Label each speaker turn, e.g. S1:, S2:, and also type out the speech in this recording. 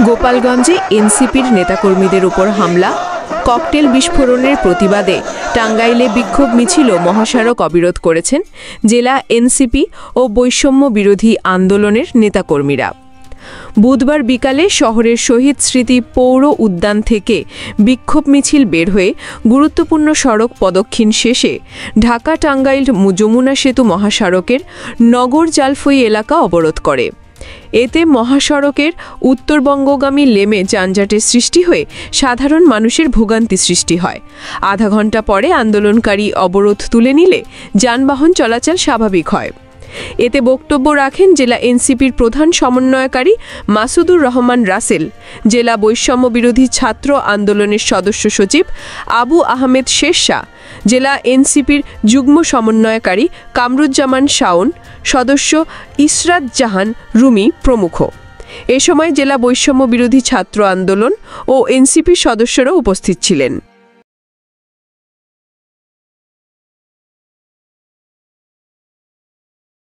S1: গোপালগঞ্জে এনসিপির নেতাকর্মীদের উপর হামলা, ককটেল বিস্ফোরণের প্রতিবাদে টাঙ্গাইলে বিক্ষোভ মিছিল ও মহাসড়ক অবরোধ করেছেন জেলা এনসিপি ও বৈষম্য বিরোধী আন্দোলনের নেতাকর্মীরা। বুধবার বিকালে শহরের শহীদ স্মৃতি পৌর উদ্যান থেকে বিক্ষোভ মিছিল বের হয়ে গুরুত্বপূর্ণ সড়ক প্রদক্ষিণ শেষে ঢাকা টাঙ্গাইল যমুনা সেতু মহাসড়কের নগর জালফই এলাকা অবরোধ করে। এতে মহাসড়কের উত্তরবঙ্গগামী লেমে যানজটের সৃষ্টি হয়ে সাধারণ মানুষের ভোগান্তি সৃষ্টি হয়। আধা ঘণ্টা পরে আন্দোলনকারী অবরোধ তুলে নিলে যানবাহন চলাচল স্বাভাবিক হয়। এতে বক্তব্য রাখেন জেলা এনসিপির প্রধান সমন্বয়কারী মাসুদুর রহমান রাসেল, জেলা বৈষম্য বিরোধী ছাত্র আন্দোলনের সদস্য সচিব আবু আহমেদ শেরশাহ, জেলা এনসিপির যুগ্ম সমন্বয়কারী কামরুজ্জামান শাওন, সদস্য ইসরাত জাহান রুমি প্রমুখ। এ সময় জেলা বৈষম্য বিরোধী ছাত্র আন্দোলন ও এনসিপির সদস্যরা উপস্থিত ছিলেন।